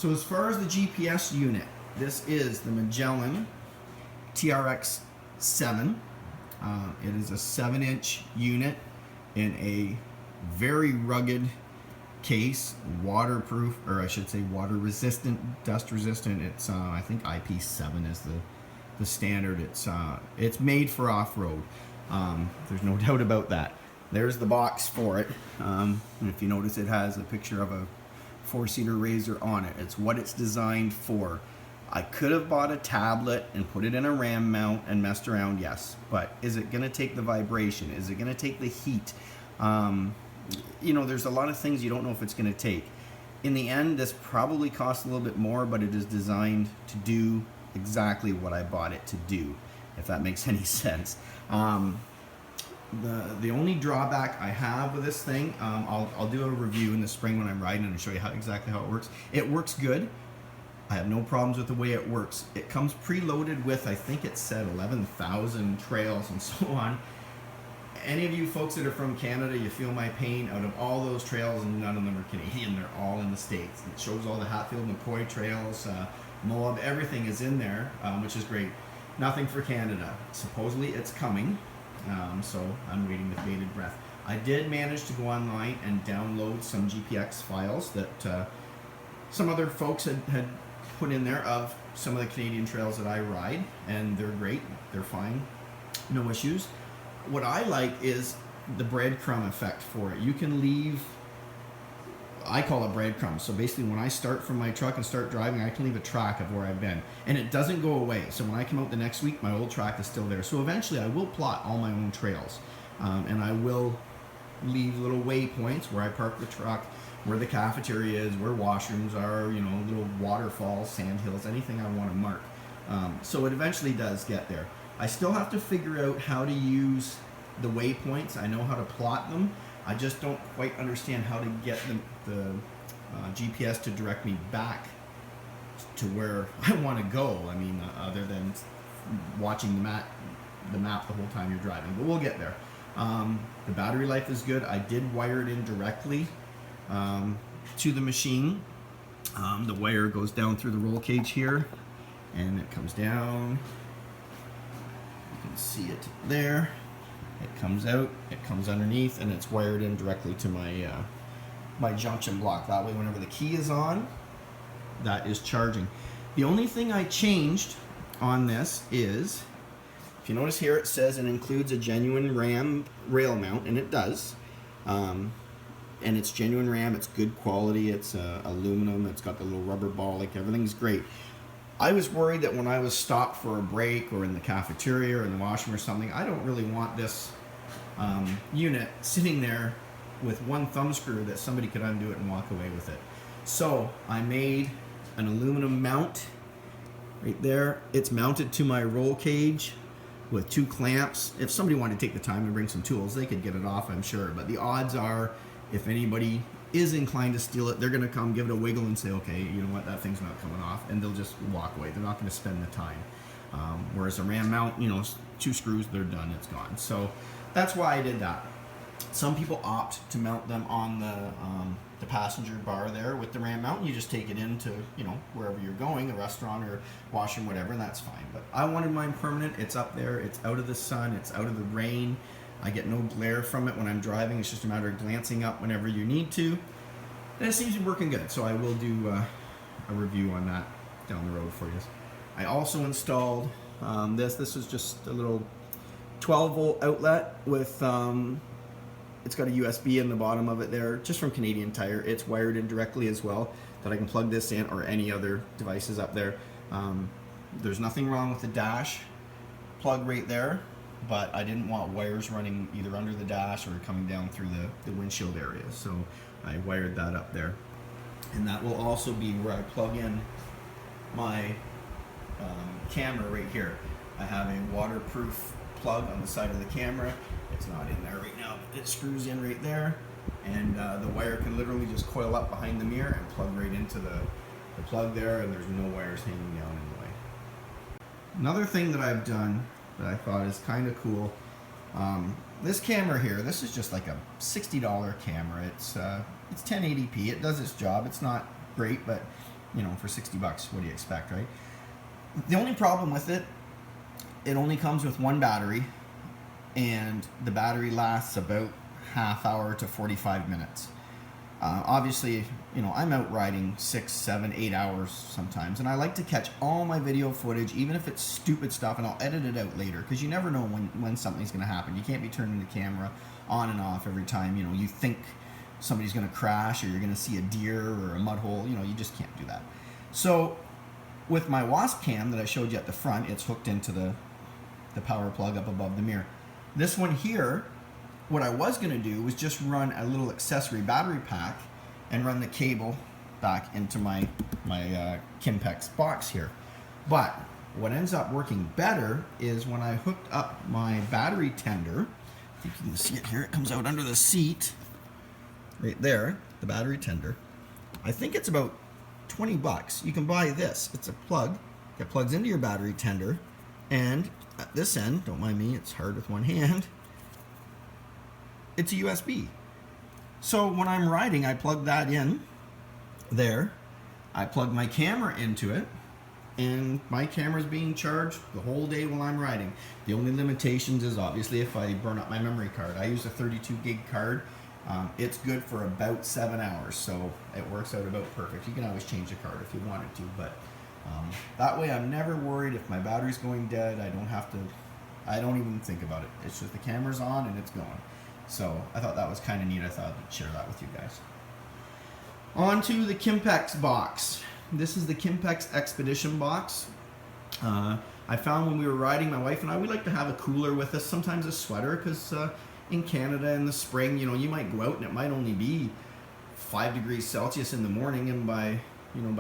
So as far as the GPS unit, this is the Magellan TRX7. It is a 7-inch unit in a very rugged case, waterproof, or I should say water resistant, dust resistant. It's I think IP7 is the standard. It's made for off-road. There's no doubt about that. There's the box for it. And if you notice, it has a picture of a 4-seater RZR on it. It's what it's designed for. I could have bought a tablet and put it in a RAM mount and messed around, yes. But is it going to take the vibration? Is it going to take the heat? You know, there's a lot of things you don't know if it's going to take. In the end, this probably costs a little bit more, but it is designed to do exactly what I bought it to do, if that makes any sense. The only drawback I have with this thing, I'll do a review in the spring when I'm riding and show you exactly how it works. It works good. I have no problems with the way it works. It comes preloaded with, I think it said 11,000 trails and so on. Any of you folks that are from Canada, you feel my pain. Out of all those trails, none of them are Canadian. They're all in the States. It shows all the Hatfield, McCoy trails, Moab, everything is in there, which is great. Nothing for Canada. Supposedly it's coming, so I'm waiting with bated breath. I did manage to go online and download some GPX files that some other folks had put in there of some of the Canadian trails that I ride, and they're great. They're fine. No issues. What I like is the breadcrumb effect for it. You can leave, I call it breadcrumbs. So basically when I start from my truck and start driving, I can leave a track of where I've been. And it doesn't go away. So when I come out the next week, my old track is still there. So eventually I will plot all my own trails. And I will leave little waypoints where I park the truck, where the cafeteria is, where washrooms are, you know, little waterfalls, sand hills, anything I want to mark. So it eventually does get there. I still have to figure out how to use the waypoints. I know how to plot them. I just don't quite understand how to get the GPS to direct me back to where I want to go. I mean, other than watching the map the whole time you're driving. But we'll get there. The battery life is good. I did wire it in directly to the machine. The wire goes down through the roll cage here, and it comes down. You can see it there. It comes out, it comes underneath, and it's wired in directly to my my junction block. That way, whenever the key is on, that is charging. The only thing I changed on this is, if you notice here, it says it includes a genuine RAM rail mount, and it does. And it's genuine RAM, it's good quality, it's aluminum, it's got the little rubber ball, like everything's great. I was worried that when I was stopped for a break or in the cafeteria or in the washroom or something, I don't really want this unit sitting there with one thumb screw that somebody could undo it and walk away with it. So I made an aluminum mount right there. It's mounted to my roll cage with 2 clamps. If somebody wanted to take the time and bring some tools, they could get it off, I'm sure. But the odds are, if anybody is inclined to steal it, they're going to come give it a wiggle and say, okay, you know what, that thing's not coming off, and they'll just walk away. They're not going to spend the time. Whereas a RAM mount, you know, 2 screws, they're done, it's gone. So that's why I did that. Some people opt to mount them on the passenger bar there with the RAM mount, and you just take it into, you know, wherever you're going, a restaurant or washroom, whatever, and that's fine. But I wanted mine permanent. It's up there, it's out of the sun, it's out of the rain. I get no glare from it when I'm driving. It's just a matter of glancing up whenever you need to. And it seems to be working good, so I will do a review on that down the road for you. I also installed this. This is just a little 12-volt outlet with, it's got a USB in the bottom of it there, just from Canadian Tire. It's wired in directly as well, that I can plug this in or any other devices up there. There's nothing wrong with the dash plug right there, but I didn't want wires running either under the dash or coming down through the windshield area, so I wired that up there. And that will also be where I plug in my camera right here. I have a waterproof plug on the side of the camera. It's not in there right now, but it screws in right there, and the wire can literally just coil up behind the mirror and plug right into the plug there, and there's no wires hanging down in the way. Another thing that I've done that I thought is kind of cool. This camera here, this is just like a $60 camera. It's 1080p. It does its job. It's not great, but you know, for 60 bucks, what do you expect, right? The only problem with it, it only comes with one battery, and the battery lasts about half hour to 45 minutes. Obviously, you know, I'm out riding 6, 7, 8 hours sometimes, and I like to catch all my video footage, even if it's stupid stuff, and I'll edit it out later, because you never know when something's going to happen. You can't be turning the camera on and off every time, you know, you think somebody's going to crash, or you're going to see a deer or a mud hole. You know, you just can't do that. So with my Wasp cam that I showed you at the front, it's hooked into the power plug up above the mirror. This one here, what I was going to do was just run a little accessory battery pack and run the cable back into my Kimpex box here. But what ends up working better is when I hooked up my battery tender. I think you can see it here. It comes out under the seat right there, the battery tender. I think it's about 20 bucks. You can buy this. It's a plug that plugs into your battery tender, and at this end, don't mind me, it's hard with one hand, it's a USB. So when I'm riding, I plug that in there. I plug my camera into it, and my camera's being charged the whole day while I'm riding. The only limitations is obviously if I burn up my memory card. I use a 32 gig card. It's good for about 7 hours, so it works out about perfect. You can always change the card if you wanted to, but that way I'm never worried if my battery's going dead. I don't even think about it. It's just the camera's on and it's going. So I thought that was kind of neat. I thought I'd share that with you guys. On to the Kimpex box. This is the Kimpex Expedition box. I found when we were riding, my wife and I, we like to have a cooler with us, sometimes a sweater, because in Canada in the spring, you know, you might go out and it might only be 5 degrees Celsius in the morning, and by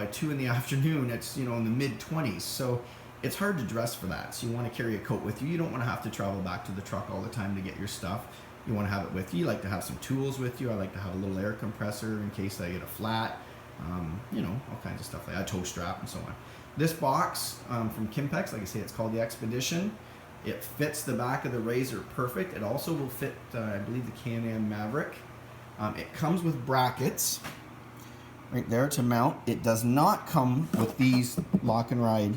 2 in the afternoon, it's, you know, in the mid-20s. So it's hard to dress for that. So you want to carry a coat with you. You don't want to have to travel back to the truck all the time to get your stuff. You want to have it with you. You like to have some tools with you. I like to have a little air compressor in case I get a flat. You know, all kinds of stuff like that, a toe strap and so on. This box from Kimpex, like I say, it's called the Expedition. It fits the back of the RZR perfect. It also will fit, I believe, the Can-Am Maverick. It comes with brackets right there to mount. It does not come with these lock and ride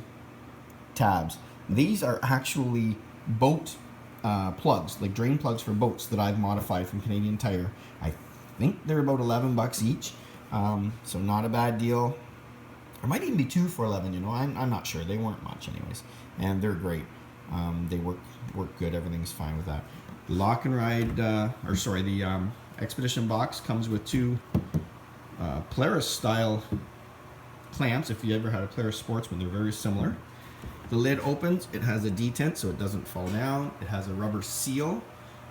tabs. These are actually boat plugs, like drain plugs for boats that I've modified from Canadian Tire. I think they're about 11 bucks each, so not a bad deal. There might even be 2 for 11, you know, I'm not sure. They weren't much anyways, and they're great. They work good. Everything's fine with that. The lock and ride, the Expedition box comes with 2 Polaris style clamps. If you ever had a Polaris Sportsman, they're very similar. The lid opens, it has a detent so it doesn't fall down. It has a rubber seal,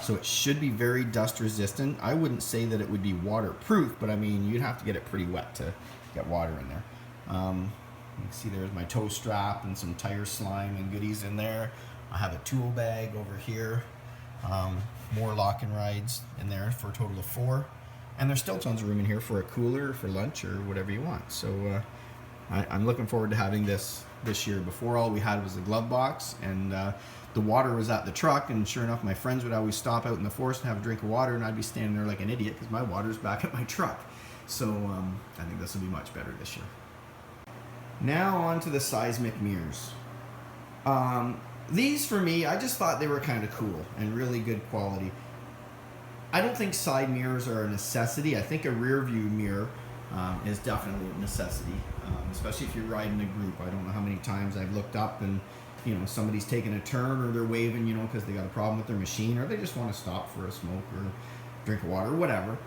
so it should be very dust resistant. I wouldn't say that it would be waterproof, but I mean, you'd have to get it pretty wet to get water in there. You can see there's my toe strap and some tire slime and goodies in there. I have a tool bag over here. More lock and rides in there for a total of 4. And there's still tons of room in here for a cooler, for lunch, or whatever you want. So I'm looking forward to having this year. Before, all we had was the glove box, and the water was at the truck, and sure enough, my friends would always stop out in the forest and have a drink of water, and I'd be standing there like an idiot because my water's back at my truck. So I think this will be much better this year. Now on to the seismic mirrors. These, for me, I just thought they were kind of cool and really good quality. I don't think side mirrors are a necessity. I think a rear view mirror is definitely a necessity, especially if you're riding a group. I don't know how many times I've looked up and, you know, somebody's taking a turn, or they're waving, you know, because they got a problem with their machine, or they just want to stop for a smoke or drink of water or whatever.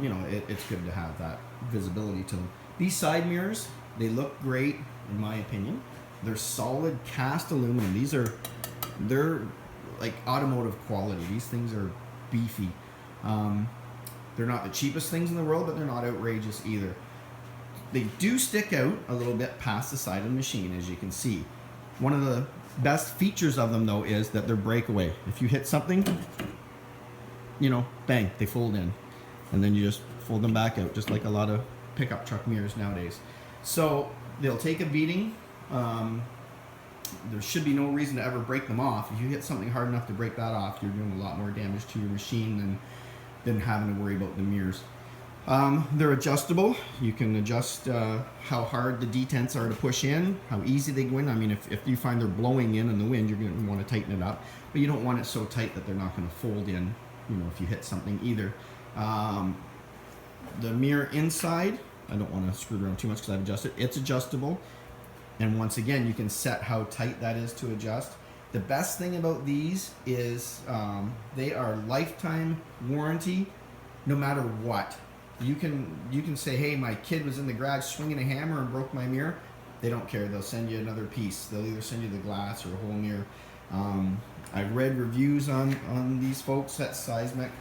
You know, it's good to have that visibility to them. These side mirrors, they look great in my opinion. They're solid cast aluminum. They're like automotive quality. These things are beefy. They're not the cheapest things in the world, but they're not outrageous either. They do stick out a little bit past the side of the machine, as you can see. One of the best features of them, though, is that they're breakaway. If you hit something, you know, bang, they fold in. And then you just fold them back out, just like a lot of pickup truck mirrors nowadays. So they'll take a beating. There should be no reason to ever break them off. If you hit something hard enough to break that off, you're doing a lot more damage to your machine than having to worry about the mirrors. They're adjustable. You can adjust how hard the detents are to push in, how easy they go in. I mean, if you find they're blowing in the wind, you're going to want to tighten it up. But you don't want it so tight that they're not going to fold in, you know, if you hit something either. The mirror inside, I don't want to screw it around too much because I've adjusted. It's adjustable. And once again, you can set how tight that is to adjust. The best thing about these is they are lifetime warranty, no matter what. You can say, hey, my kid was in the garage swinging a hammer and broke my mirror. They don't care. They'll send you another piece. They'll either send you the glass or a whole mirror. I've read reviews on these folks at Seismic.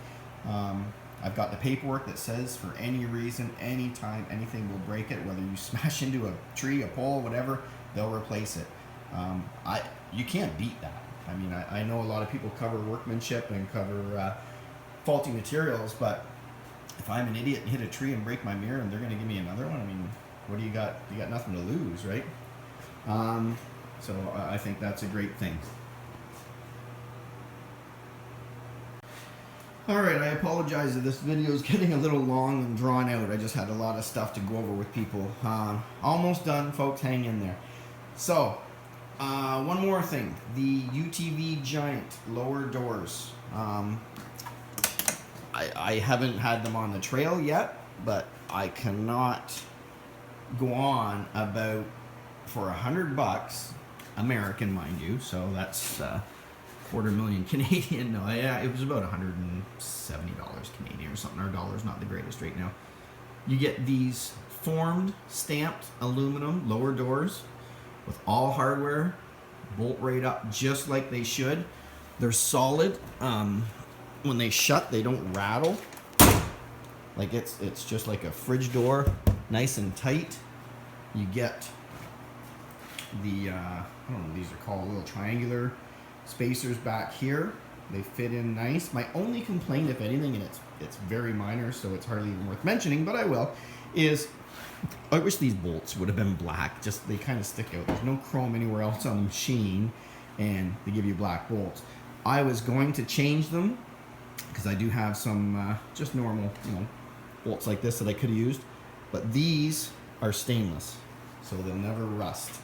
I've got the paperwork that says for any reason, anytime, anything will break it, whether you smash into a tree, a pole, whatever, they'll replace it. You can't beat that. I mean, I know a lot of people cover workmanship and cover faulty materials, but if I'm an idiot and hit a tree and break my mirror and they're going to give me another one, I mean, what do you got? You got nothing to lose, right? So I think that's a great thing. Alright, I apologize if this video is getting a little long and drawn out. I just had a lot of stuff to go over with people. Almost done, folks. Hang in there. So, one more thing. The UTV Giant lower doors. I haven't had them on the trail yet, but I cannot go on about, for $100 American, mind you, so that's $250,000 Canadian. No, yeah, it was about $170 Canadian or something. Our dollar's not the greatest right now. You get these formed, stamped aluminum lower doors with all hardware, bolt right up just like they should. They're solid. When they shut, they don't rattle. Like it's just like a fridge door, nice and tight. You get the I don't know what these are called, little triangular spacers back here. They fit in nice. My only complaint, if anything, and it's very minor, so it's hardly even worth mentioning, but I will, is I wish these bolts would have been black. Just they kind of stick out. There's no chrome anywhere else on the machine, and they give you black bolts. I was going to change them because I do have some just normal, bolts like this that I could have used, but these are stainless, so they'll never rust.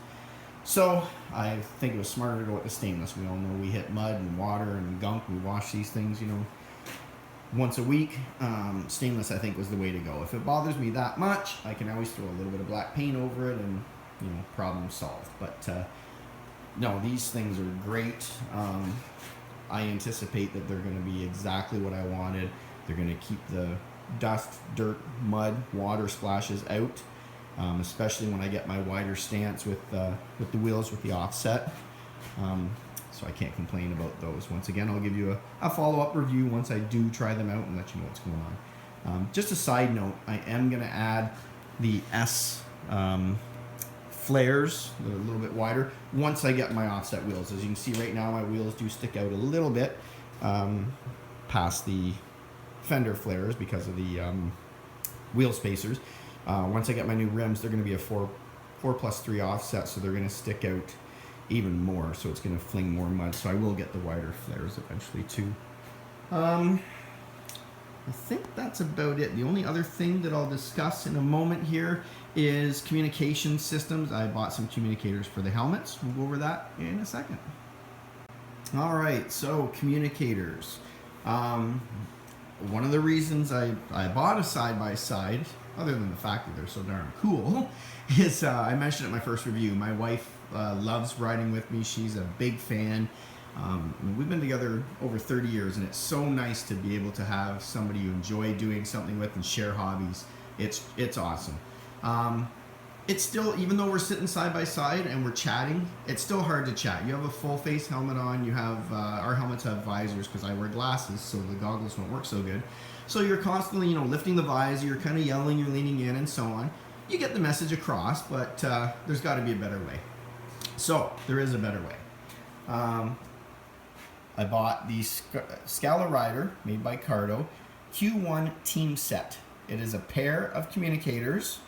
So I think it was smarter to go with the stainless. We all know we hit mud and water and gunk. We wash these things, once a week. Stainless, I think, was the way to go. If it bothers me that much, I can always throw a little bit of black paint over it and, problem solved. But no, these things are great. I anticipate that they're going to be exactly what I wanted. They're going to keep the dust, dirt, mud, water splashes out. Especially when I get my wider stance with the wheels with the offset. So I can't complain about those. Once again, I'll give you a follow-up review once I do try them out and let you know what's going on. Just a side note, I am going to add the S flares, they're a little bit wider, once I get my offset wheels. As you can see right now, my wheels do stick out a little bit past the fender flares because of the wheel spacers. Once I get my new rims, they're going to be a 4+3 offset, so they're going to stick out even more, so it's going to fling more mud. So I will get the wider flares eventually too. I think that's about it. The only other thing that I'll discuss in a moment here is communication systems. I bought some communicators for the helmets. We'll go over that in a second. All right, so communicators. One of the reasons I bought a side-by-side, other than the fact that they're so darn cool, is I mentioned it in my first review. My wife loves riding with me. She's a big fan. We've been together over 30 years, and it's so nice to be able to have somebody you enjoy doing something with and share hobbies. It's awesome. It's still, even though we're sitting side by side and we're chatting, it's still hard to chat. You have a full face helmet on. You have our helmets have visors because I wear glasses, so the goggles don't work so good. So you're constantly, lifting the visor. You're kind of yelling. You're leaning in, and so on. You get the message across, but there's got to be a better way. So there is a better way. I bought the Scala Rider made by Cardo Q1 Team Set. It is a pair of communicators.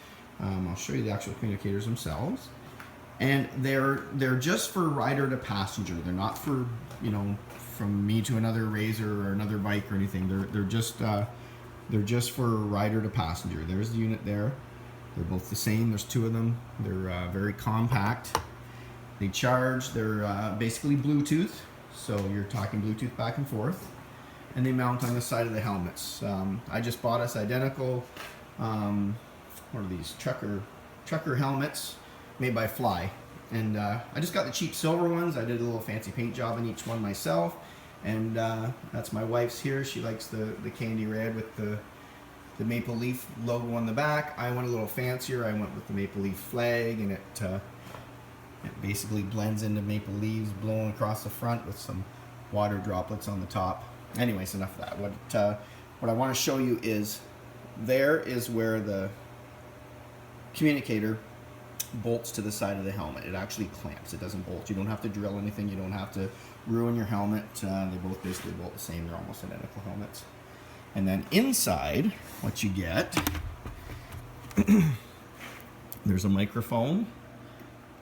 I'll show you the actual communicators themselves, and they're just for rider to passenger. They're not for from me to another RZR or another bike or anything. They're just They're just for rider to passenger. There's the unit there. They're both the same. There's two of them. They're very compact. They charge. They're basically Bluetooth, so you're talking Bluetooth back and forth. And they mount on the side of the helmets. I just bought us identical, what are these, trucker helmets made by Fly. And I just got the cheap silver ones. I did a little fancy paint job on each one myself. And that's my wife's here. She likes the candy red with the maple leaf logo on the back. I went a little fancier. I went with the maple leaf flag, and it basically blends into maple leaves blowing across the front with some water droplets on the top. Anyways, enough of that. What I want to show you is there is where the communicator bolts to the side of the helmet. It actually clamps. It doesn't bolt. You don't have to drill anything. You don't have to ruin your helmet. They both basically bolt the same. They're almost identical helmets. And then inside, what you get, there's a microphone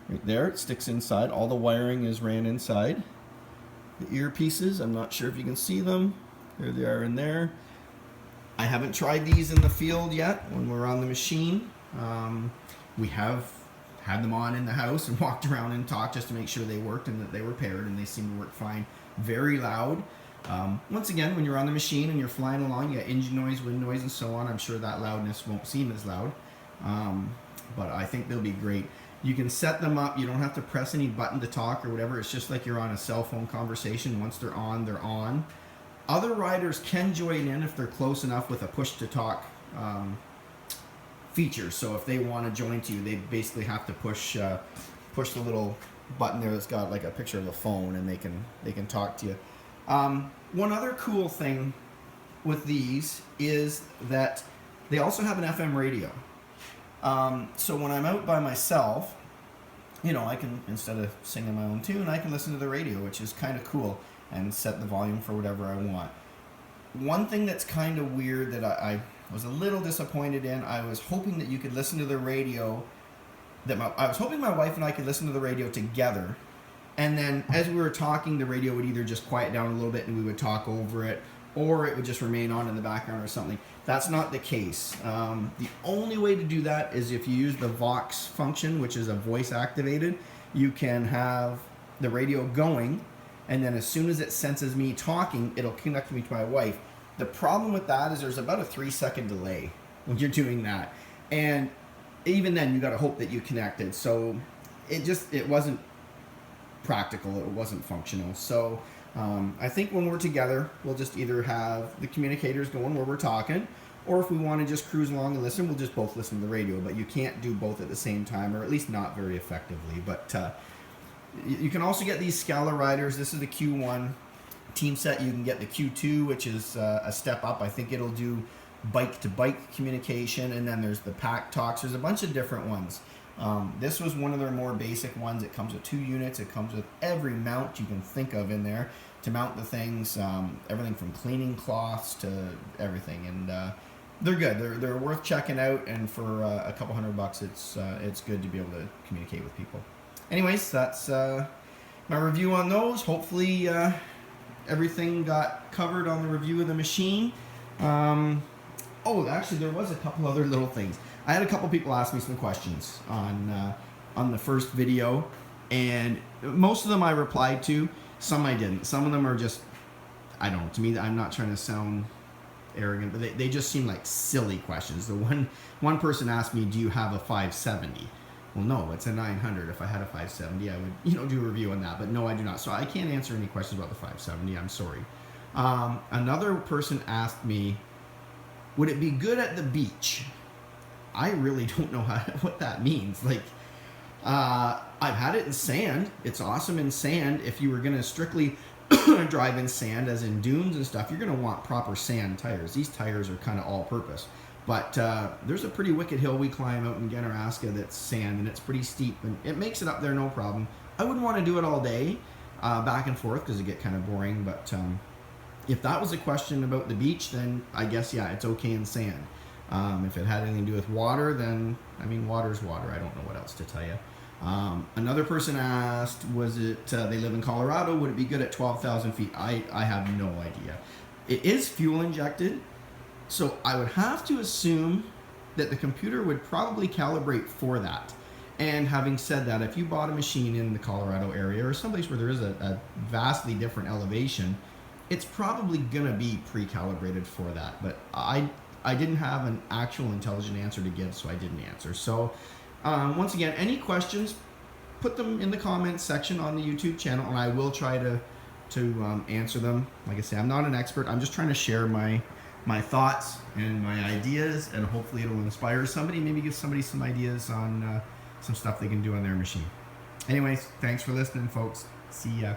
right there. It sticks inside. All the wiring is ran inside. The earpieces, I'm not sure if you can see them. There they are in there. I haven't tried these in the field yet when we're on the machine. We have had them on in the house and walked around and talked just to make sure they worked and that they were paired, and they seem to work fine. Very loud. Once again, when you're on the machine and you're flying along, you got engine noise, wind noise, and so on. I'm sure that loudness won't seem as loud, but I think they'll be great. You can set them up. You don't have to press any button to talk or whatever. It's just like you're on a cell phone conversation. Once they're on, they're on. Other riders can join in if they're close enough with a push-to-talk feature. So if they want to join to you, they basically have to push the little button there that's got like a picture of a phone, and they can talk to you. One other cool thing with these is that they also have an FM radio. So when I'm out by myself, I can, instead of singing my own tune, I can listen to the radio, which is kind of cool, and set the volume for whatever I want. One thing that's kind of weird that I was a little disappointed in, I was hoping that you could listen to the radio, I was hoping my wife and I could listen to the radio together, and then as we were talking, the radio would either just quiet down a little bit and we would talk over it, or it would just remain on in the background or something. That's not the case. The only way to do that is if you use the Vox function, which is a voice activated. You can have the radio going, and then as soon as it senses me talking, it'll connect me to my wife. The problem with that is there's about a 3-second delay when you're doing that. And even then, you got to hope that you connected. So it wasn't practical. It wasn't functional. So I think when we're together, we'll just either have the communicators going where we're talking, or if we want to just cruise along and listen, we'll just both listen to the radio. But you can't do both at the same time, or at least not very effectively. But you can also get these Scala riders. This is the Q1 team set. You can get the Q2, which is a step up. I think it'll do bike-to-bike communication, and then there's the pack talks. There's a bunch of different ones. This was one of their more basic ones. It comes with 2 units. It comes with every mount you can think of in there to mount the things, everything from cleaning cloths to everything. And they're good. They're worth checking out, and for a couple $100, it's good to be able to communicate with people. Anyways, that's my review on those. Hopefully everything got covered on the review of the machine. Actually, there was a couple other little things. I had a couple people ask me some questions on the first video, and most of them I replied to. Some I didn't. Some of them are just, I don't know. To me, I'm not trying to sound arrogant, but they just seem like silly questions. The one person asked me, "Do you have a 570?" Well, no, it's a 900. If I had a 570, I would do a review on that. But no, I do not. So I can't answer any questions about the 570. I'm sorry. Another person asked me, would it be good at the beach? I really don't know what that means. Like, I've had it in sand. It's awesome in sand. If you were going to strictly drive in sand, as in dunes and stuff, you're going to want proper sand tires. These tires are kind of all-purpose. But there's a pretty wicked hill we climb out in Ganaraska that's sand, and it's pretty steep, and it makes it up there no problem. I wouldn't want to do it all day, back and forth, because it get kind of boring. But if that was a question about the beach, then I guess, yeah, it's okay in sand. If it had anything to do with water, then, I mean, water's water. I don't know what else to tell you. Another person asked, was it, they live in Colorado, would it be good at 12,000 feet? I have no idea. It is fuel injected. So I would have to assume that the computer would probably calibrate for that. And having said that, if you bought a machine in the Colorado area or someplace where there is a vastly different elevation, it's probably going to be pre-calibrated for that. But I didn't have an actual intelligent answer to give, so I didn't answer. So once again, any questions, put them in the comments section on the YouTube channel, and I will try to answer them. Like I say, I'm not an expert. I'm just trying to share my thoughts and my ideas, and hopefully it'll inspire somebody, maybe give somebody some ideas on some stuff they can do on their machine. Anyways, thanks for listening, folks. See ya.